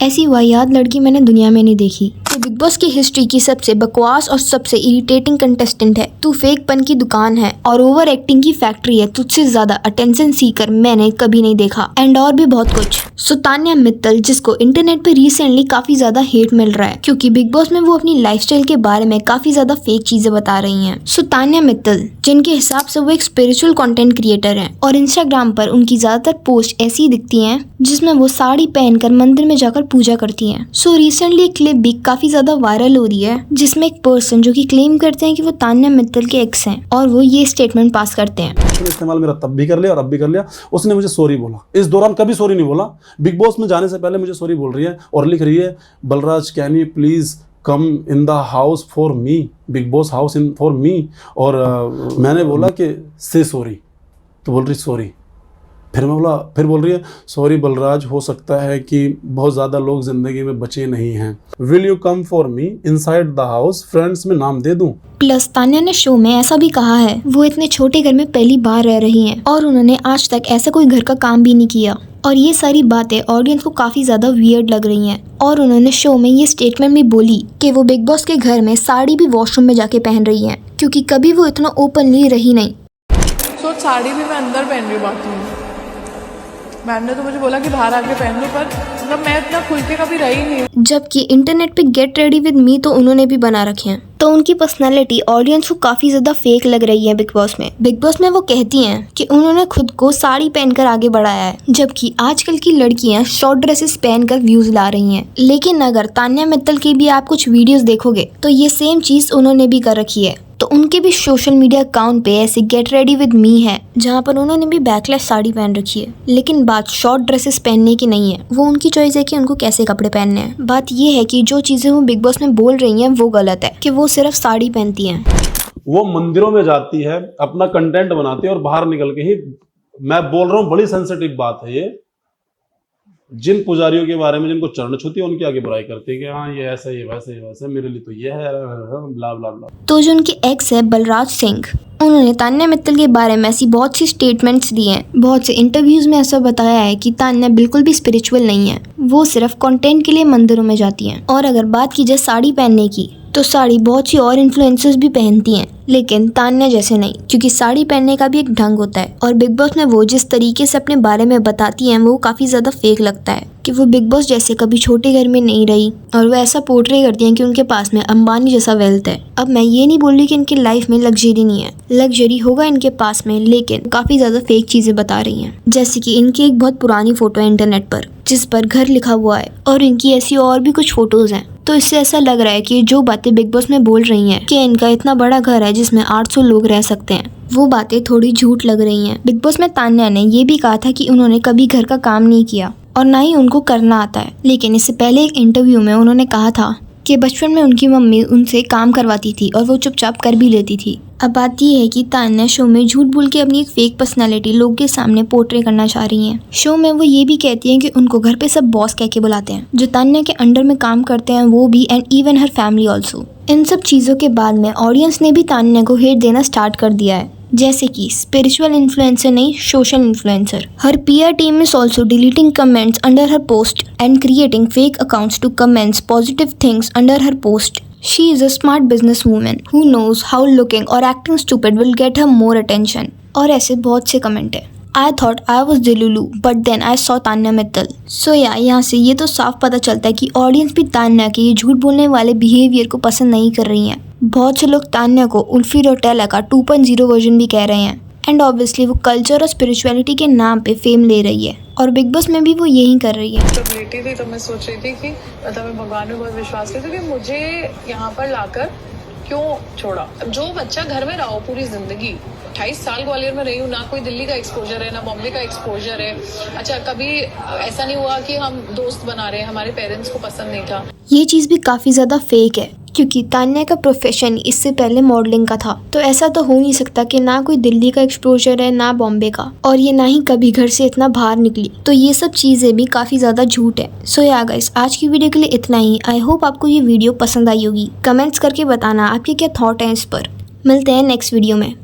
ऐसी वाहियात लड़की मैंने दुनिया में नहीं देखी। तो बिग बॉस की हिस्ट्री की सबसे बकवास और सबसे इरिटेटिंग कंटेस्टेंट है। तू फेक पन की दुकान है और ओवर एक्टिंग की फैक्ट्री है। तुझसे ज्यादा अटेंशन सीकर मैंने कभी नहीं देखा। एंड और भी बहुत कुछ। सो तान्या मित्तल, जिसको इंटरनेट पे रिसेंटली काफी ज्यादा हेट मिल रहा है क्योंकि बिग बॉस में वो अपनी लाइफस्टाइल के बारे में काफी ज्यादा फेक चीजें बता रही हैं। सो तान्या मित्तल, जिनके हिसाब से वो एक स्पिरिचुअल कंटेंट क्रिएटर हैं और इंस्टाग्राम पर उनकी ज्यादातर पोस्ट ऐसी दिखती हैं जिसमें वो साड़ी पहनकर मंदिर में जाकर पूजा करती हैं। सो रिसेंटली एक क्लिप भी काफी ज्यादा वायरल हो रही है जिसमें एक पर्सन जो कि क्लेम करते हैं कि वो तान्या मित्तल के एक्स हैं और वो ये स्टेटमेंट पास करते हैं। इस्तेमाल मेरा तब भी कर लिया और अब भी कर लिया। उसने मुझे सॉरी बोला, इस दौरान कभी सॉरी नहीं बोला। बिग बॉस में जाने से पहले मुझे सॉरी बोल रही है और लिख रही है, Balraj can you please come in the house for me, big boss house in for me. और मैंने बोला कि से सॉरी, तो बोल रही सॉरी। फिर मैं बोला, फिर बोल रही है सॉरी बलराज, हो सकता है कि बहुत ज़्यादा लोग ज़िंदगी में बचे नहीं हैं। Will you come for me inside the house, friends में नाम दे दूं। प्लस तान्या ने शो में ऐसा भी कहा है वो इतने छोटे घर में पहली बार रह रही हैं और उन्होंने आज तक ऐसा कोई घर का काम भी नहीं किया। और ये सारी बातें ऑडियंस को काफी ज्यादा वियर्ड लग रही हैं। और उन्होंने शो में ये स्टेटमेंट भी बोली कि वो बिग बॉस के घर में साड़ी भी वॉशरूम में जाके पहन रही हैं क्योंकि कभी वो इतना ओपनली रही नहीं। तो साड़ी भी मैं अंदर पहन रही हूँ बाथरूम में। मैम ने तो मुझे बोला कि बाहर आके पहन लो, पर मतलब मैं इतना खुल के कभी रही नहीं। जबकि इंटरनेट पे गेट रेडी विद मी तो उन्होंने भी बना रखे हैं। तो उनकी पर्सनालिटी ऑडियंस को काफी ज्यादा फेक लग रही है बिग बॉस में। बिग बॉस में वो कहती हैं कि उन्होंने खुद को साड़ी पहनकर आगे बढ़ाया है, जबकि आजकल की लड़कियां शॉर्ट ड्रेसेस पहनकर व्यूज ला रही हैं। लेकिन अगर तान्या मित्तल की भी आप कुछ वीडियोस देखोगे तो ये सेम चीज उन्होंने भी कर रखी है। तो उनके भी सोशल मीडिया अकाउंट पे ऐसे गेट रेडी विद मी है जहाँ पर उन्होंने भी बैकलेस साड़ी पहन रखी है। लेकिन बात शॉर्ट ड्रेसेस पहनने की नहीं है, वो उनकी चॉइस है कि उनको कैसे कपड़े पहनने हैं। बात ये है कि जो चीजें वो बिग बॉस में बोल रही हैं वो गलत है कि वो सिर्फ साड़ी पहनती हैं। वो मंदिरों में जाती है, अपना कंटेंट बनाती है और बाहर निकल के ही, मैं बोल रहा हूँ बड़ी सेंसिटिव बात है ये, जिन पुजारियों के बारे में जिनको चरण छूती है उनकी आगे बुराई करती है कि हाँ ये ऐसा, ये वैसे, ये वैसे, मेरे लिए तो ये है, ब्ला ब्ला ब्ला। तो जो उनके एक्स है बलराज सिंह, उन्होंने तान्या मित्तल के बारे में ऐसी बहुत सी स्टेटमेंट्स दी हैं। बहुत से इंटरव्यूज में ऐसा बताया है कि तान्या बिल्कुल भी स्पिरिचुअल नहीं है, वो सिर्फ कंटेंट के लिए मंदिरों में जाती हैं। और अगर बात की जाए साड़ी पहनने की तो साड़ी बहुत सी और इन्फ्लुएंसर्स भी पहनती हैं, लेकिन तान्या जैसे नहीं, क्योंकि साड़ी पहनने का भी एक ढंग होता है। और बिग बॉस में वो जिस तरीके से अपने बारे में बताती हैं वो काफी ज्यादा फेक लगता है कि वो बिग बॉस जैसे कभी छोटे घर में नहीं रही और वो ऐसा पोर्ट्रे करती हैं कि उनके पास में अंबानी जैसा वेल्थ है। अब मैं ये नहीं बोल रही कि इनकी लाइफ में लग्जरी नहीं है, लग्जरी होगा इनके पास में, लेकिन काफी ज्यादा फेक चीजें बता रही हैं। जैसे कि इनकी एक बहुत पुरानी फोटो है इंटरनेट पर जिस पर घर लिखा हुआ है और इनकी ऐसी और भी कुछ फोटोज हैं। तो इससे ऐसा लग रहा है कि जो बातें बिग बॉस में बोल रही हैं कि इनका इतना बड़ा घर है जिसमें 800 लोग रह सकते हैं, वो बातें थोड़ी झूठ लग रही हैं। बिग बॉस में तान्या ने ये भी कहा था कि उन्होंने कभी घर का काम नहीं किया और ना ही उनको करना आता है। लेकिन इससे पहले एक इंटरव्यू में उन्होंने कहा था कि बचपन में उनकी मम्मी उनसे काम करवाती थी और वो चुपचाप कर भी लेती थी। अब बात ये है कि तान्या शो में झूठ बोल के अपनी एक फेक पर्सनालिटी लोग के सामने पोर्ट्रे करना चाह रही हैं। शो में वो ये भी कहती हैं कि उनको घर पे सब बॉस कह के बुलाते हैं, जो तान्या के अंडर में काम करते हैं वो भी, एंड इवन हर फैमिली ऑल्सो। इन सब चीज़ों के बाद में ऑडियंस ने भी तान्या को हेट देना स्टार्ट कर दिया है, जैसे कि स्पिरिचुअल इन्फ्लुएंसर नहीं, social influencer. Her PR team is also deleting comments under her post and creating fake accounts to comments positive things under her post. She is a smart businesswoman who knows how looking or acting stupid will get her more attention. और ऐसे बहुत से comment है. I thought I was Delulu, but then I saw Tanya Mittal. So yeah, यहाँ से ये तो साफ पता चलता है कि ऑडियंस भी तान्या के ये झूठ बोलने वाले बिहेवियर को पसंद नहीं कर रही हैं. बहुत से लोग तान्या को उल्फी रोटेला का 2.0 वर्जन भी कह रहे हैं. एंड ऑब्वियसली वो कल्चर और स्पिरिचुअलिटी के नाम पे फेम ले रही है और बिग बॉस में भी वो यही कर रही है. जब लेटी थी तो मैं सोच रही थी कि मतलब मैं भगवान में बहुत विश्वास करती थी कि मुझे यहाँ पर लाकर क्यों छोड़ा. जो बच्चा घर में रहा हो पूरी जिंदगी, 28 साल ग्वालियर में रही हूँ, ना कोई दिल्ली का एक्सपोजर है ना बॉम्बे का एक्सपोजर है. अच्छा, कभी ऐसा नहीं हुआ कि हम दोस्त बना रहे हैं, हमारे पेरेंट्स को पसंद नहीं था. ये चीज़ भी काफ़ी ज़्यादा फेक है क्योंकि तान्या का प्रोफेशन इससे पहले मॉडलिंग का था. तो ऐसा तो हो नहीं सकता कि ना कोई दिल्ली का एक्सपोजर है ना बॉम्बे का, और ये ना ही कभी घर से इतना बाहर निकली. तो ये सब चीज़ें भी काफ़ी ज़्यादा झूठ है. सो या गाइस, आज की वीडियो के लिए इतना ही. आई होप आपको ये वीडियो पसंद आई होगी. कमेंट्स करके बताना आपके क्या थॉट हैं इस पर. मिलते हैं नेक्स्ट वीडियो में.